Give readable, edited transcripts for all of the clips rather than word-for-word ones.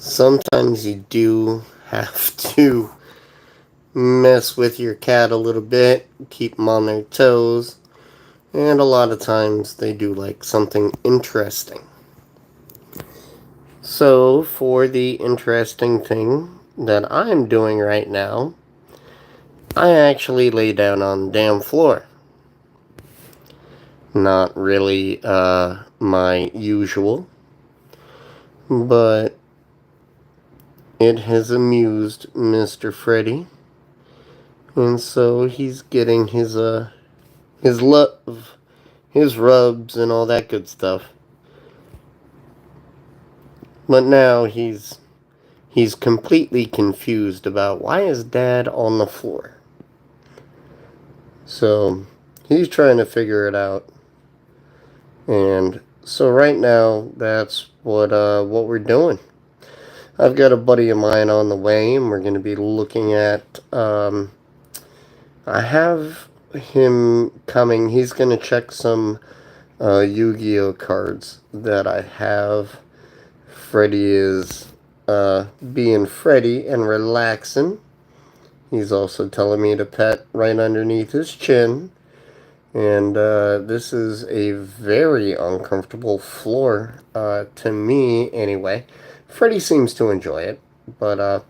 Sometimes you do have to mess with your cat a little bit, keep them on their toes, and a lot of times they do like something interesting. So, for the interesting thing that I'm doing right now, I actually lay down on the damn floor. Not really my usual, but it has amused Mr. Freddy, and so he's getting his love, his rubs, and all that good stuff. But now he's completely confused about why is Dad on the floor. So he's trying to figure it out, and so right now that's what we're doing. I've got a buddy of mine on the way, and we're going to be looking at. I have him coming. He's going to check some Yu-Gi-Oh cards that I have. Freddy is being Freddy and relaxing. He's also telling me to pet right underneath his chin. And this is a very uncomfortable floor to me, anyway. Freddy seems to enjoy it, but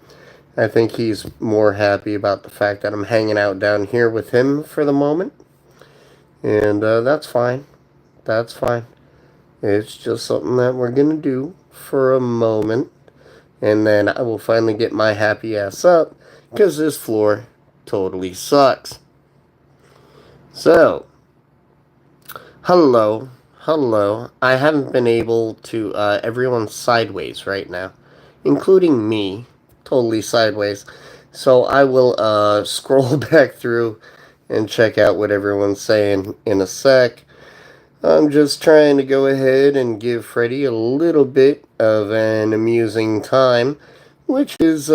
I think he's more happy about the fact that I'm hanging out down here with him for the moment. And that's fine. That's fine. It's just something that we're going to do for a moment. And then I will finally get my happy ass up because this floor totally sucks. So, hello. Hello. I haven't been able to, everyone's sideways right now, including me, totally sideways. So I will scroll back through and check out what everyone's saying in a sec. I'm just trying to go ahead and give Freddy a little bit of an amusing time, which is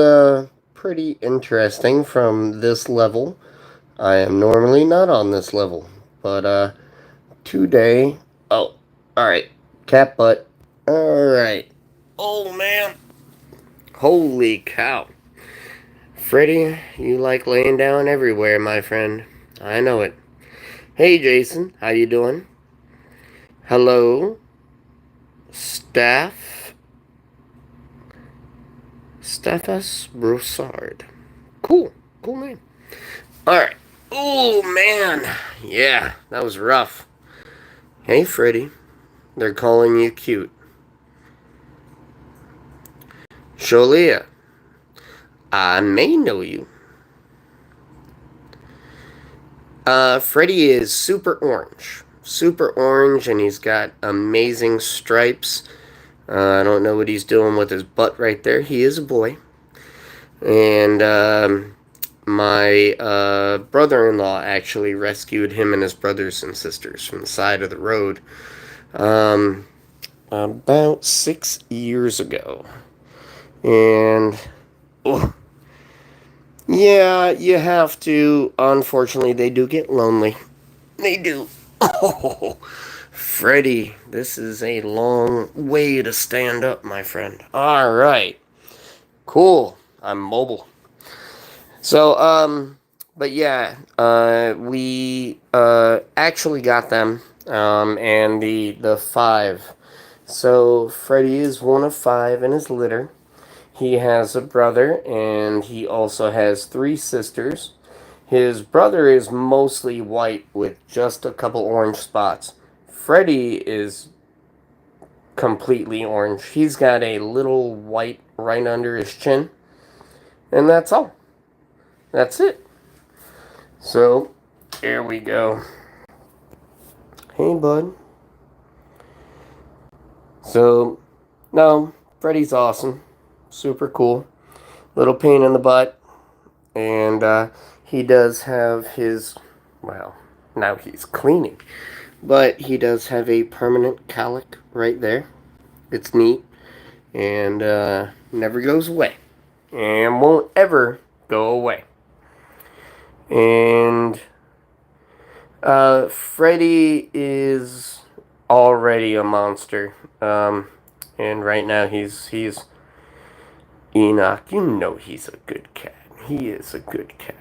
pretty interesting from this level. I am normally not on this level, but today. Oh, alright. Cat butt. Alright. Oh man. Holy cow. Freddy, you like laying down everywhere, my friend. I know it. Hey Jason, how you doing? Hello, Staffas Broussard. Cool name. Alright. Oh, man. Yeah, that was rough. Hey, Freddy. They're calling you cute. Sholia, I may know you. Freddy is super orange. Super orange, and he's got amazing stripes. I don't know what he's doing with his butt right there. He is a boy. And my brother-in-law actually rescued him and his brothers and sisters from the side of the road about 6 years ago. And oh, yeah, you have to. Unfortunately, they do get lonely. They do. Oh, Freddy, this is a long way to stand up, my friend. All right. Cool. I'm mobile. So, but yeah, we actually got them, and the five. So Freddy is one of five in his litter. He has a brother, and he also has three sisters. His brother is mostly white with just a couple orange spots. Freddy is completely orange. He's got a little white right under his chin, and that's all. That's it. So, here we go. Hey, bud. So, no, Freddy's awesome. Super cool. Little pain in the butt. And he does have his, well, now he's cleaning. But he does have a permanent colic right there. It's neat. And never goes away. And won't ever go away. And Freddy is already a monster. And right now he's Enoch, you know he's a good cat. He is a good cat.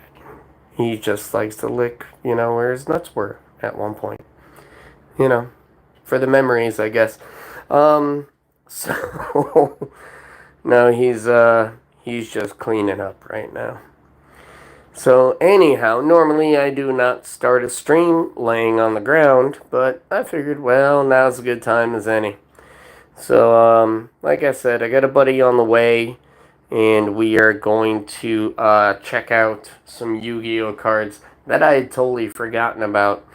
He just likes to lick, where his nuts were at one point. For the memories, I guess. So no, he's just cleaning up right now. So anyhow, normally I do not start a stream laying on the ground, but I figured, well, now's a good time as any. So, like I said, I got a buddy on the way, and we are going to check out some Yu-Gi-Oh cards that I had totally forgotten about.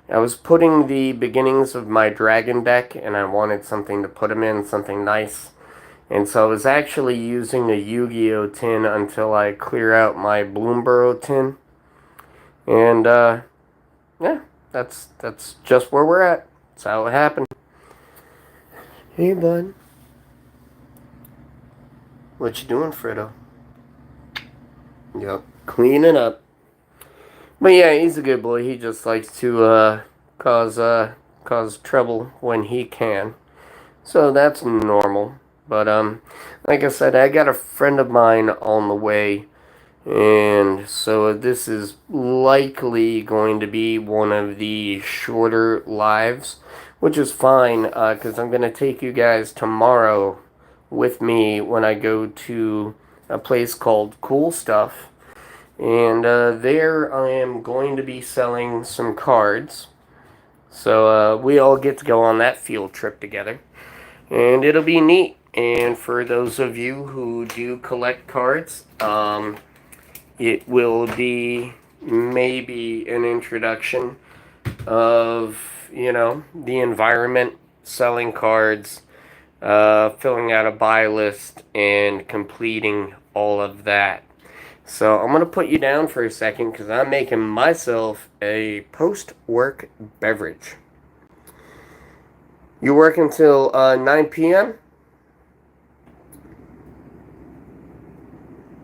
I was putting the beginnings of my dragon deck, and I wanted something to put them in, something nice. And so I was actually using a Yu-Gi-Oh tin until I clear out my Bloomborough tin. And, yeah, that's just where we're at. That's how it happened. Hey, bud. What you doing, Freddo? Yep, cleaning up. But yeah, he's a good boy. He just likes to cause trouble when he can. So that's normal. But like I said, I got a friend of mine on the way, and so this is likely going to be one of the shorter lives, which is fine because I'm going to take you guys tomorrow with me when I go to a place called Cool Stuff. And there I am going to be selling some cards. So we all get to go on that field trip together. And it'll be neat. And for those of you who do collect cards, it will be maybe an introduction of, the environment, selling cards, filling out a buy list, and completing all of that. So I'm going to put you down for a second because I'm making myself a post-work beverage. You work until 9 p.m.?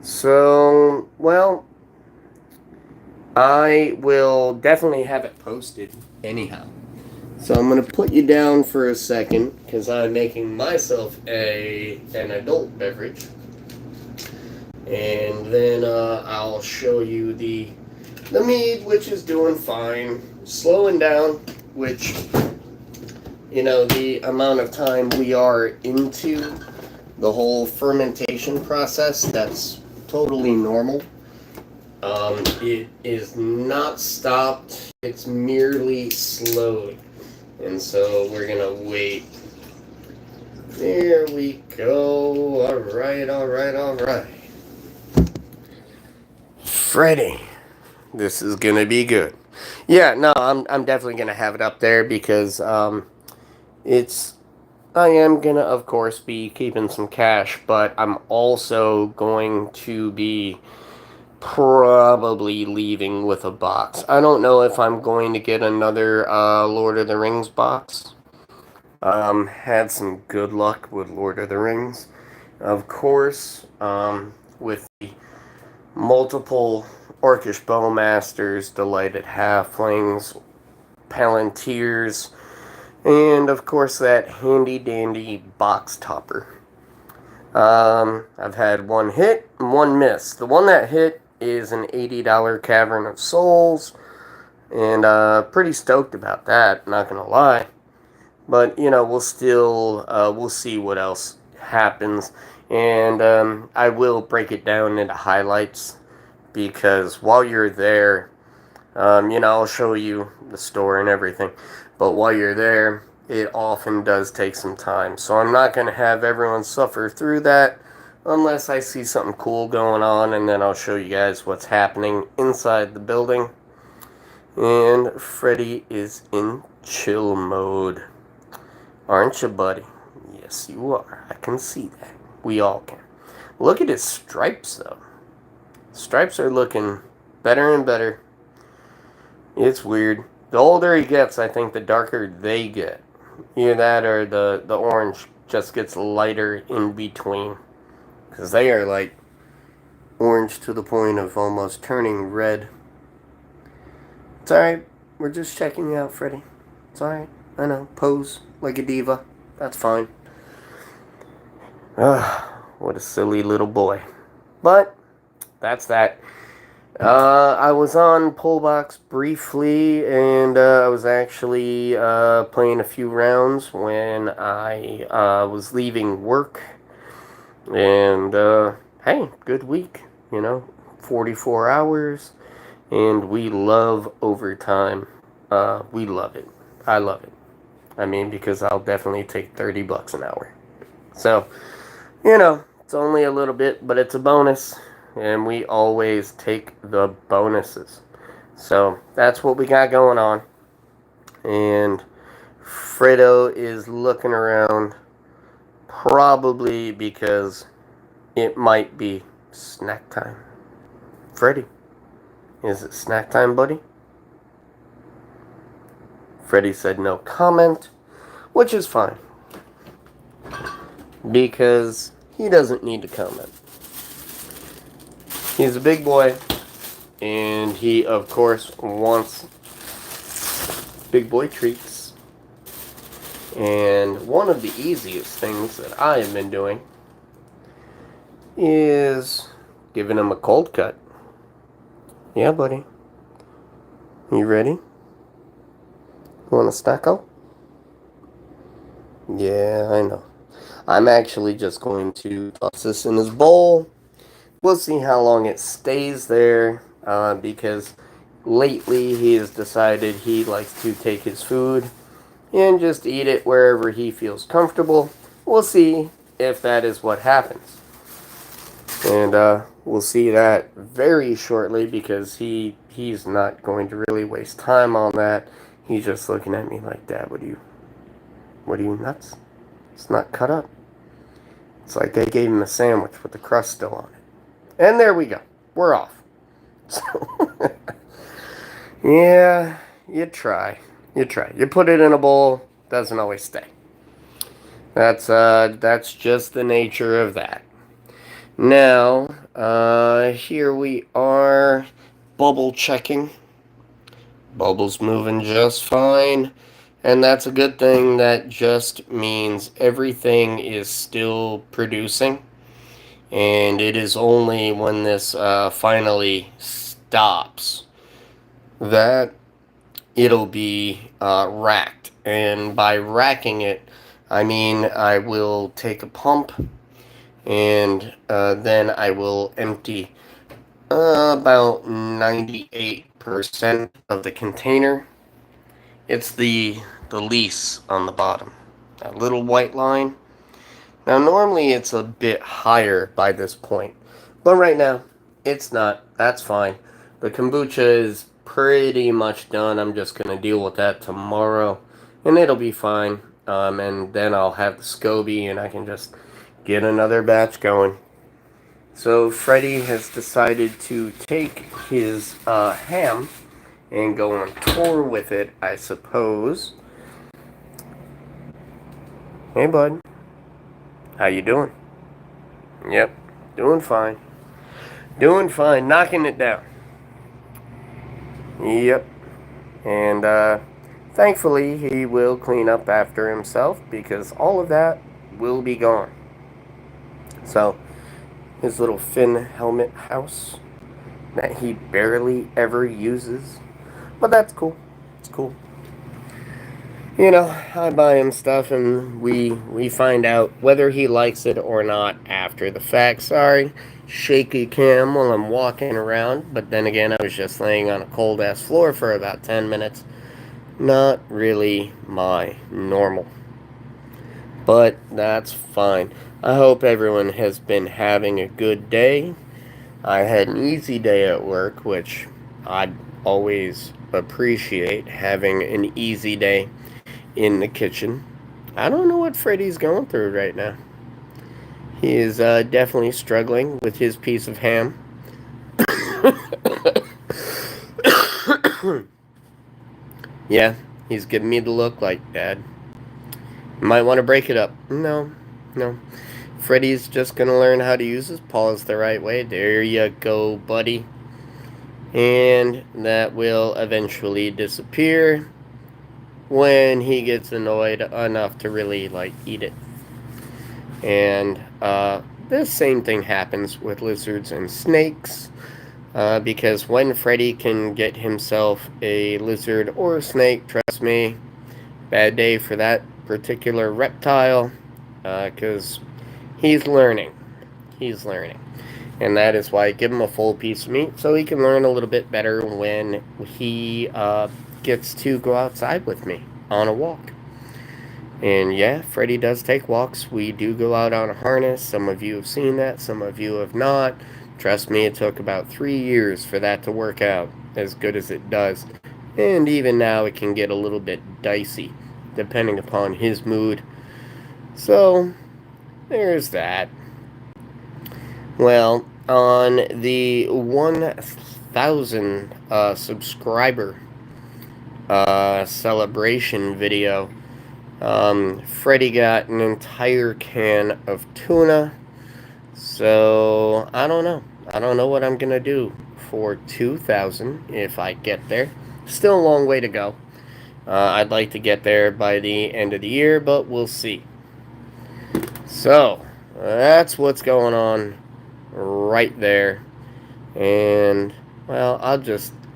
So, well, I will definitely have it posted anyhow. So I'm going to put you down for a second because I'm making myself an adult beverage. And then I'll show you the mead, which is doing fine. Slowing down, which, the amount of time we are into the whole fermentation process, that's totally normal. It is not stopped. It's merely slowed. And so we're going to wait. There we go. All right. Freddy, this is going to be good. Yeah, no, I'm definitely going to have it up there because I am going to, of course, be keeping some cash, but I'm also going to be probably leaving with a box. I don't know if I'm going to get another Lord of the Rings box. Had some good luck with Lord of the Rings. Of course, with the multiple Orcish Bowmasters, Delighted Halflings, Palantirs, and of course that handy dandy box topper. I've had one hit and one miss. The one that hit is an $80 Cavern of Souls, and pretty stoked about that, not gonna lie. But we'll see what else happens, and I will break it down into highlights because while you're there, I'll show you the store and everything. But while you're there, it often does take some time. So I'm not going to have everyone suffer through that unless I see something cool going on, and then I'll show you guys what's happening inside the building. And Freddy is in chill mode. Aren't you, buddy? Yes, you are. I can see that. We all can. Look at his stripes, though. Stripes are looking better and better. It's weird. The older he gets, I think the darker they get. Either that or the orange just gets lighter in between. Because they are like orange to the point of almost turning red. It's alright. We're just checking you out, Freddy. It's alright. I know. Pose like a diva. That's fine. what a silly little boy. But that's that. I was on Pullbox briefly, and I was actually playing a few rounds when I was leaving work. And hey, good week, 44 hours, and we love overtime. We love it. I love it. I mean, because I'll definitely take $30 an hour. So, it's only a little bit, but it's a bonus, and we always take the bonuses. So, that's what we got going on. And Fredo is looking around, probably because it might be snack time. Freddy, is it snack time, buddy? Freddy said no comment, which is fine, because he doesn't need to comment. He's a big boy, and he, of course, wants big boy treats. And one of the easiest things that I have been doing is giving him a cold cut. Yeah, buddy. You ready? You want a stacko? Yeah, I know. I'm actually just going to toss this in his bowl. We'll see how long it stays there, because lately he has decided he likes to take his food and just eat it wherever he feels comfortable. We'll see if that is what happens. And we'll see that very shortly, because he's not going to really waste time on that. He's just looking at me like, Dad, what are you nuts? It's not cut up. It's like I gave him a sandwich with the crust still on it. And there we go. We're off. So, yeah, you try. You put it in a bowl, doesn't always stay. That's just the nature of that. Now, here we are, bubble checking. Bubble's moving just fine. And that's a good thing. That just means everything is still producing. And it is only when this finally stops that it'll be racked. And by racking it, I mean I will take a pump, and then I will empty about 98% of the container. It's the lease on the bottom, that little white line. Now normally it's a bit higher by this point, but right now it's not. That's fine. The kombucha is pretty much done. I'm just going to deal with that tomorrow, and it'll be fine. And then I'll have the SCOBY, and I can just get another batch going. So Freddy has decided to take his ham and go on tour with it, I suppose. Hey, bud. How you doing? Yep, doing fine. Doing fine, knocking it down. Yep. And thankfully he will clean up after himself, because all of that will be gone. So, his little fin helmet house that he barely ever uses. But that's cool. It's cool. I buy him stuff, and we find out whether he likes it or not after the fact. Sorry, shaky cam while I'm walking around. But then again, I was just laying on a cold-ass floor for about 10 minutes. Not really my normal. But that's fine. I hope everyone has been having a good day. I had an easy day at work, which I'd always appreciate, having an easy day in the kitchen. I don't know what Freddy's going through right now. He is definitely struggling with his piece of ham. Yeah, he's giving me the look like, Dad, you might want to break it up. No. Freddy's just going to learn how to use his paws the right way. There you go, buddy. And that will eventually disappear when he gets annoyed enough to really, eat it. And the same thing happens with lizards and snakes. Because when Freddy can get himself a lizard or a snake, trust me, bad day for that particular reptile. Because he's learning. He's learning. And that is why I give him a full piece of meat so he can learn a little bit better when he gets to go outside with me on a walk. And yeah, Freddy does take walks. We do go out on a harness. Some of you have seen that, some of you have not. Trust me, it took about 3 years for that to work out as good as it does. And even now, it can get a little bit dicey, depending upon his mood. So, there's that. Well, on the 1,000 subscriber celebration video, Freddy got an entire can of tuna. So, I don't know. I don't know what I'm going to do for 2,000 if I get there. Still a long way to go. I'd like to get there by the end of the year, but we'll see. So, that's what's going on right there. And, well,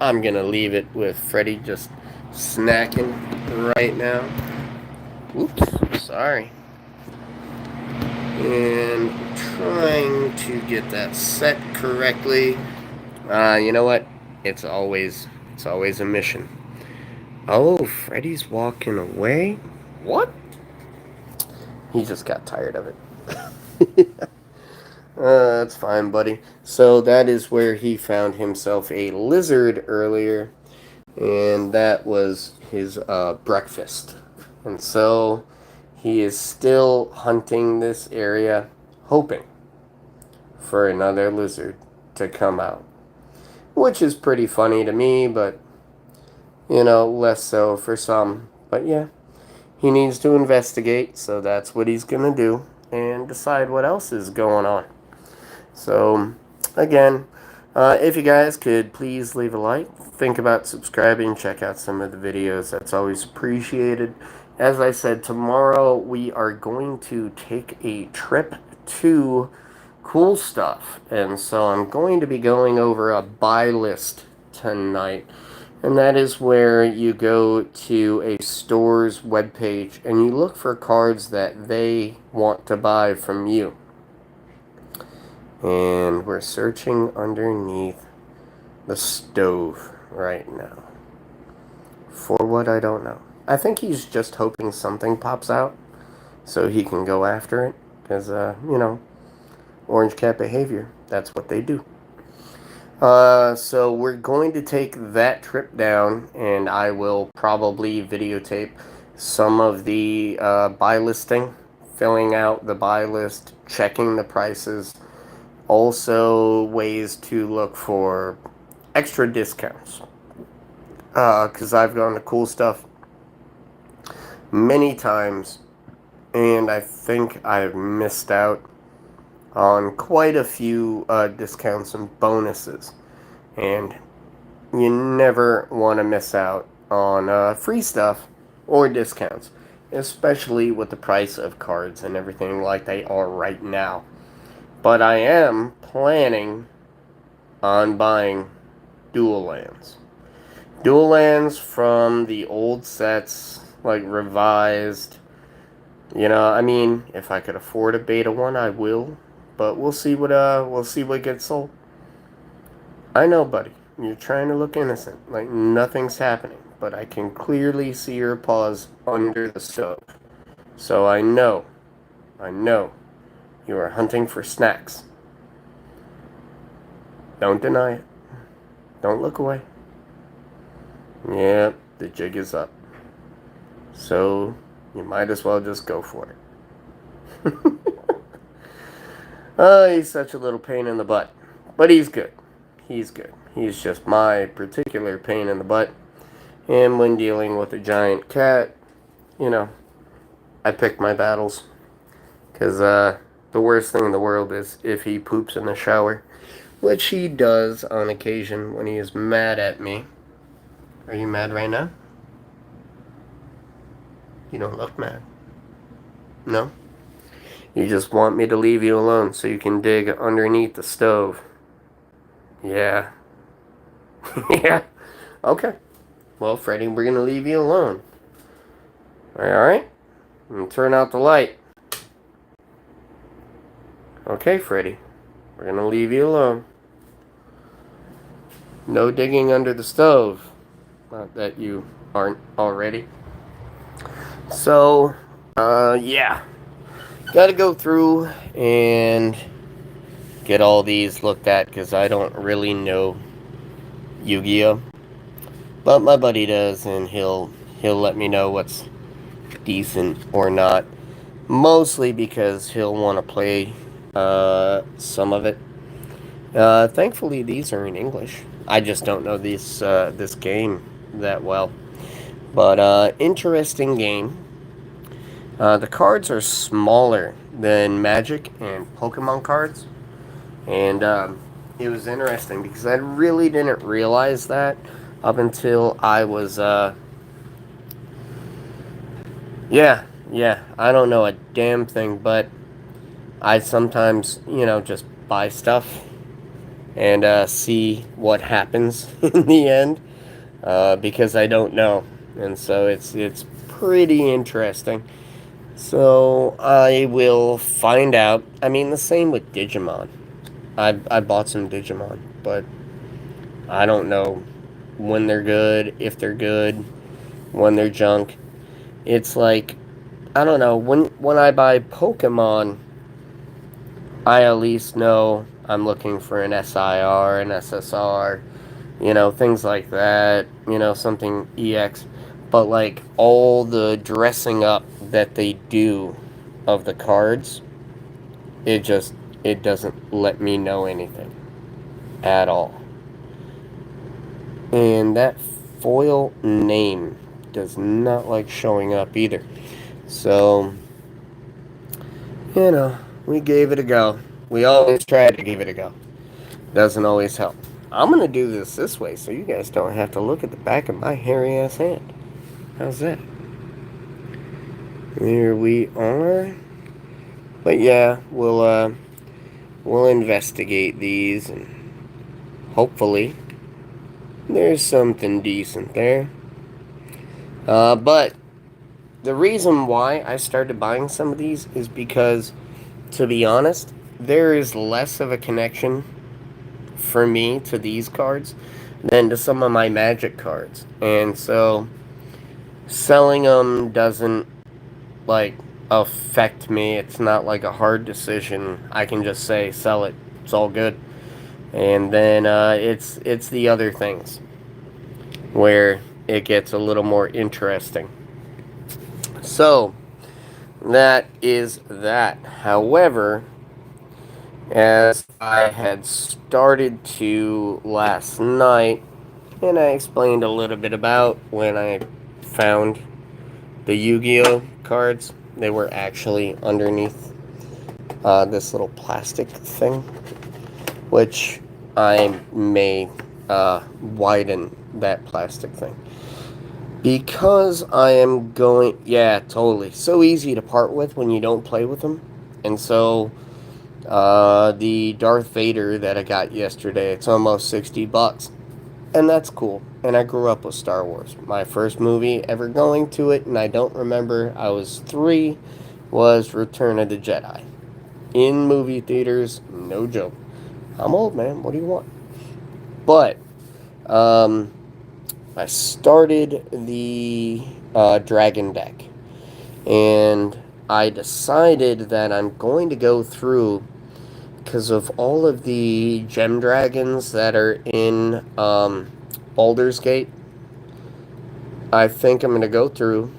I'm going to leave it with Freddy just snacking right now. Oops, sorry. And trying to get that set correctly. You know what? It's always a mission. Oh, Freddy's walking away? What? He just got tired of it. That's fine, buddy. So that is where he found himself a lizard earlier, and that was his breakfast. And so he is still hunting this area, hoping for another lizard to come out. Which is pretty funny to me, but, less so for some. But yeah, he needs to investigate, so that's what he's going to do, and decide what else is going on. So, again, if you guys could please leave a like, think about subscribing, check out some of the videos, that's always appreciated. As I said, tomorrow we are going to take a trip to Cool Stuff, and so I'm going to be going over a buy list tonight, and that is where you go to a store's webpage and you look for cards that they want to buy from you. And we're searching underneath the stove right now. For what, I don't know. I think he's just hoping something pops out so he can go after it. Because, orange cat behavior. That's what they do. So we're going to take that trip down, and I will probably videotape some of the buy listing, filling out the buy list, checking the prices. Also, ways to look for extra discounts. Because I've gone to Cool Stuff many times, and I think I've missed out on quite a few discounts and bonuses. And you never want to miss out on free stuff or discounts, especially with the price of cards and everything like they are right now. But I am planning on buying dual lands. Dual lands from the old sets, like revised. If I could afford a beta one, I will. But we'll see what gets sold. I know, buddy, you're trying to look innocent, like nothing's happening. But I can clearly see your paws under the stove. So I know. You are hunting for snacks. Don't deny it. Don't look away. Yep, the jig is up. So, you might as well just go for it. Oh, he's such a little pain in the butt. But he's good. He's good. He's just my particular pain in the butt. And when dealing with a giant cat, I pick my battles. Because, the worst thing in the world is if he poops in the shower, which he does on occasion when he is mad at me. Are you mad right now? You don't look mad. No? You just want me to leave you alone so you can dig underneath the stove. Yeah. Yeah. Okay. Well, Freddy, we're going to leave you alone. Alright? And turn out the light. Okay, Freddy. We're going to leave you alone. No digging under the stove. Not that you aren't already. So, yeah. Gotta go through and get all these looked at because I don't really know Yu-Gi-Oh! But my buddy does, and he'll let me know what's decent or not. Mostly because he'll want to play some of it. Thankfully, these are in English. I just don't know this game that well. But interesting game. The cards are smaller than Magic and Pokemon cards. And it was interesting because I really didn't realize that up until I was, yeah, I don't know a damn thing, but I sometimes, just buy stuff and see what happens in the end because I don't know. And so it's pretty interesting. So I will find out. I mean, the same with Digimon. I bought some Digimon, but I don't know when they're good, if they're good, when they're junk. It's like, I don't know, when I buy Pokemon, I at least know I'm looking for an SIR, an SSR, things like that, something EX. But like all the dressing up that they do of the cards, it doesn't let me know anything at all. And that foil name does not like showing up either. So, we gave it a go. We always try to give it a go. Doesn't always help. I'm going to do this way so you guys don't have to look at the back of my hairy ass hand. How's that? Here we are. But yeah, we'll investigate these and hopefully there's something decent there. But the reason why I started buying some of these is because, to be honest, there is less of a connection for me to these cards than to some of my Magic cards. And so, selling them doesn't, affect me. It's not like a hard decision. I can just say, sell it. It's all good. And then, it's the other things where it gets a little more interesting. So, that is that. However, as I had started to last night, and I explained a little bit about when I found the Yu-Gi-Oh! Cards, they were actually underneath this little plastic thing, which I may widen that plastic thing. Because I am going... Yeah, totally. So easy to part with when you don't play with them. And so, the Darth Vader that I got yesterday, it's almost $60. And that's cool. And I grew up with Star Wars. My first movie ever going to it, and I don't remember, I was 3, was Return of the Jedi. In movie theaters, no joke. I'm old, man. What do you want? But, I started the Dragon deck, and I decided that I'm going to go through, because of all of the gem dragons that are in Baldur's Gate. I think I'm going to go through.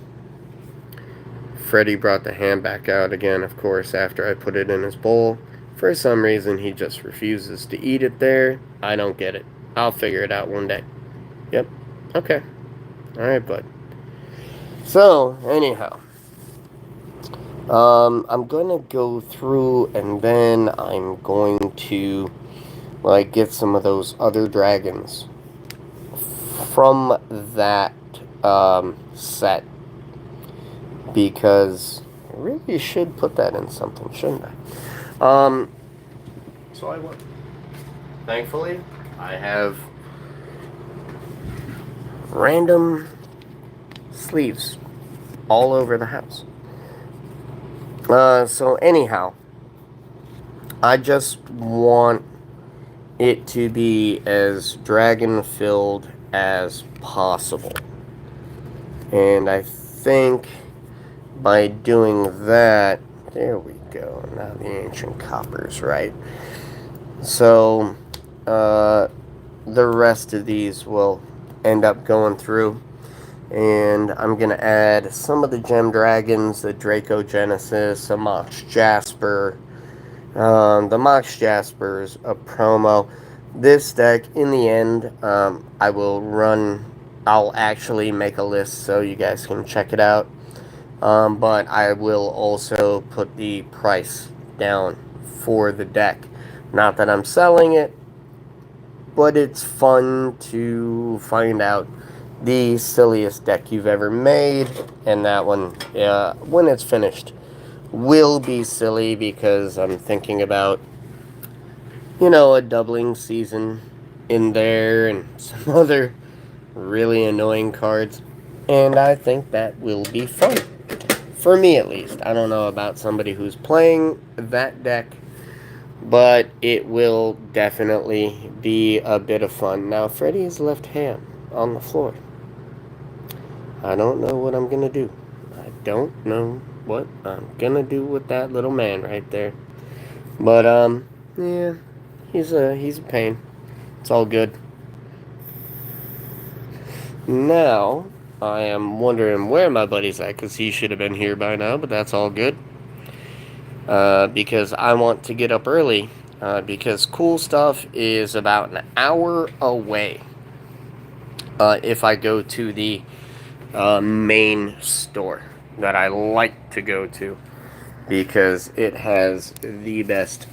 Freddy brought the ham back out again, of course, after I put it in his bowl. For some reason, he just refuses to eat it there. I don't get it. I'll figure it out one day. Yep. Okay. Alright, bud. So, anyhow. I'm gonna go through and then I'm going to, get some of those other dragons from that, set. Because, really should put that in something, shouldn't I? So I would. Thankfully, I have random sleeves all over the house. So anyhow, I just want it to be as dragon-filled as possible. And I think by doing that, there we go. Now the ancient copper's right. So, the rest of these will end up going through. And I'm going to add some of the Gem Dragons, the Draco Genesis, a Mox Jasper. The Mox Jasper is a promo. This deck, in the end, I'll actually make a list so you guys can check it out. But I will also put the price down for the deck. Not that I'm selling it, but it's fun to find out the silliest deck you've ever made, and that one, when it's finished, will be silly because I'm thinking about, a doubling season in there and some other really annoying cards, and I think that will be fun. For me, at least. I don't know about somebody who's playing that deck, but it will definitely be a bit of fun. Now, Freddy is left hand on the floor. I don't know what I'm going to do. I don't know what I'm going to do with that little man right there. But, yeah, he's a pain. It's all good. Now, I am wondering where my buddy's at, because he should have been here by now, but that's all good. Because I want to get up early, because Cool Stuff is about an hour away. If I go to the main store that I like to go to, because it has the best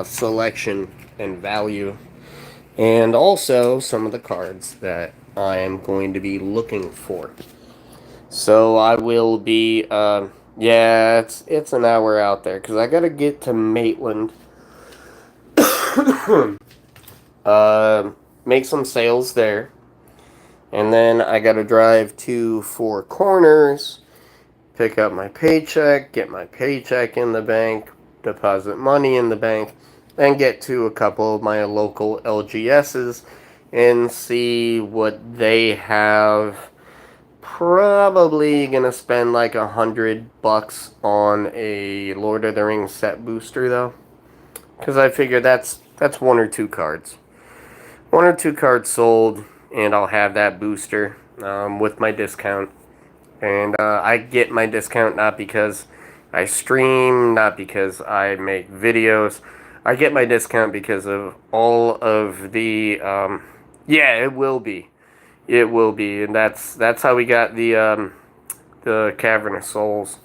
selection and value, and also some of the cards that I am going to be looking for. So I will be, yeah, it's an hour out there, because I gotta get to Maitland, make some sales there, and then I gotta drive to Four Corners, pick up my paycheck, get my paycheck in the bank, deposit money in the bank, and get to a couple of my local LGSs and see what they have. Probably gonna spend like $100 on a Lord of the Rings set booster though, because I figure that's one or two cards. One or two cards sold, and I'll have that booster with my discount. And I get my discount not because I stream, not because I make videos. I get my discount because of all of the, yeah, it will be. It will be, and that's how we got the Cavern of Souls.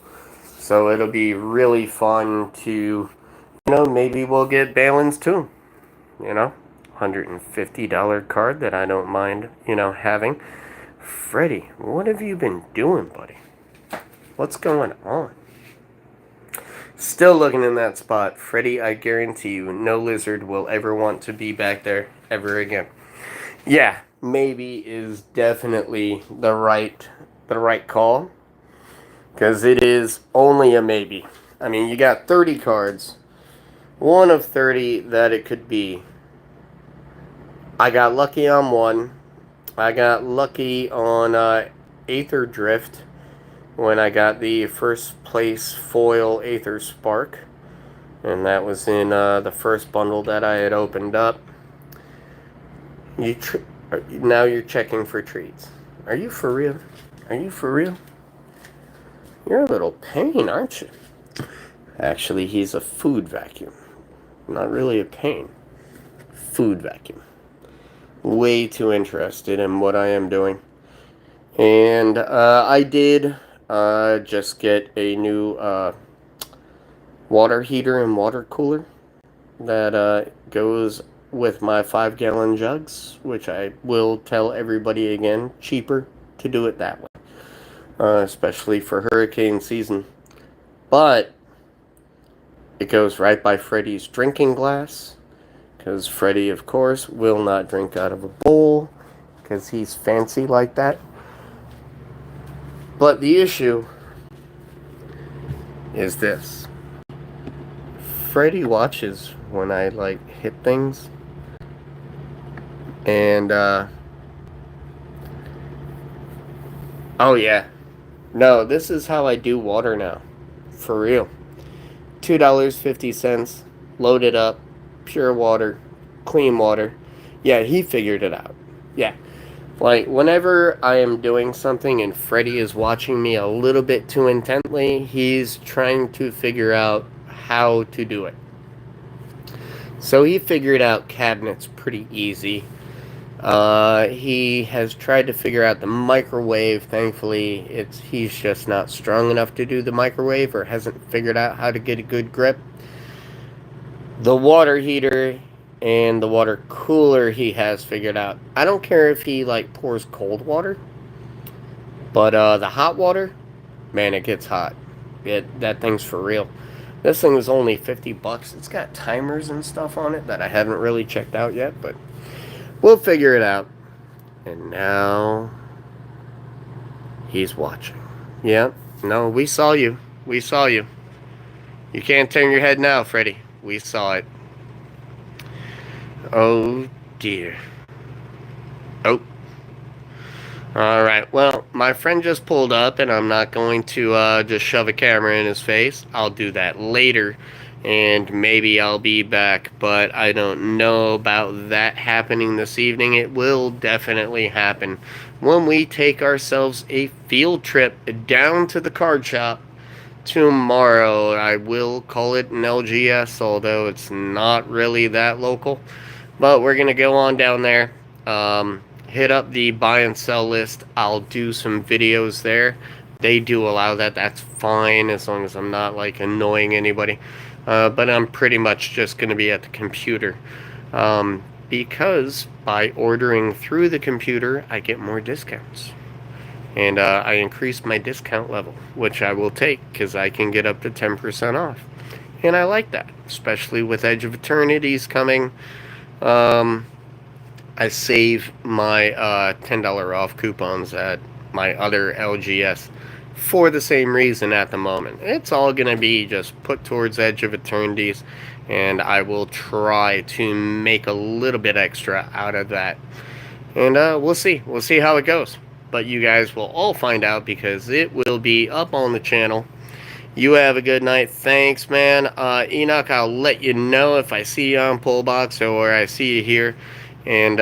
So it'll be really fun to, maybe we'll get Balin's too. $150 card that I don't mind, having. Freddy, what have you been doing, buddy? What's going on? Still looking in that spot. Freddy, I guarantee you, no lizard will ever want to be back there ever again. Yeah, maybe is definitely the right call, because it is only a maybe. I mean, you got 30 cards, one of 30 that it could be. I got lucky on one. I got lucky on Aether Drift when I got the first place foil Aether Spark, and that was in the first bundle that I had opened up. Now you're checking for treats. Are you for real? Are you for real? You're a little pain, aren't you? Actually, he's a food vacuum. Not really a pain. Food vacuum. Way too interested in what I am doing. And I did just get a new water heater and water cooler that goes with my 5-gallon jugs, which I will tell everybody again, cheaper to do it that way, especially for hurricane season. But it goes right by Freddy's drinking glass, because Freddy, of course, will not drink out of a bowl, because he's fancy like that. But the issue is this. Freddy watches when I, like, hit things. And, oh yeah. No, this is how I do water now. For real. $2.50, load it up, pure water, clean water. Yeah, he figured it out. Yeah. Like, whenever I am doing something and Freddy is watching me a little bit too intently, he's trying to figure out how to do it. So he figured out cabinets pretty easy. He has tried to figure out the microwave. Thankfully, he's just not strong enough to do the microwave, or hasn't figured out how to get a good grip. The water heater and the water cooler he has figured out. I don't care if he, like, pours cold water, but the hot water, man, it gets hot. That thing's for real. This thing is only $50. It's got timers and stuff on it that I haven't really checked out yet, but we'll figure it out. And now he's watching. Yep. No, we saw you. We saw you. You can't turn your head now, Freddy. We saw it. Oh, dear. Oh. Alright, well, my friend just pulled up, and I'm not going to just shove a camera in his face. I'll do that later, and maybe I'll be back, but I don't know about that happening this evening. It will definitely happen when we take ourselves a field trip down to the card shop tomorrow. I will call it an LGS, although it's not really that local. But we're going to go on down there, hit up the buy and sell list. I'll do some videos there. They do allow that. That's fine, as long as I'm not, like, annoying anybody. But I'm pretty much just going to be at the computer. Because by ordering through the computer, I get more discounts. And I increased my discount level, which I will take, because I can get up to 10% off. And I like that, especially with Edge of Eternity's coming. I save my $10 off coupons at my other LGS for the same reason at the moment. It's all going to be just put towards Edge of Eternity's, and I will try to make a little bit extra out of that. And we'll see. We'll see how it goes. But you guys will all find out, because it will be up on the channel. You have a good night. Thanks, man. Enoch, I'll let you know if I see you on Pullbox or I see you here. And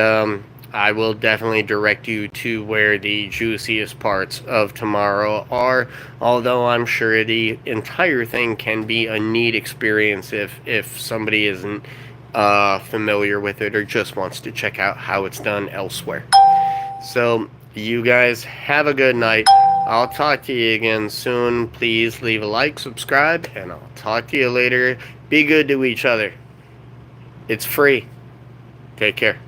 I will definitely direct you to where the juiciest parts of tomorrow are. Although I'm sure the entire thing can be a neat experience if somebody isn't familiar with it, or just wants to check out how it's done elsewhere. So you guys have a good night. I'll talk to you again soon. Please leave a like, subscribe, and I'll talk to you later. Be good to each other. It's free. Take care.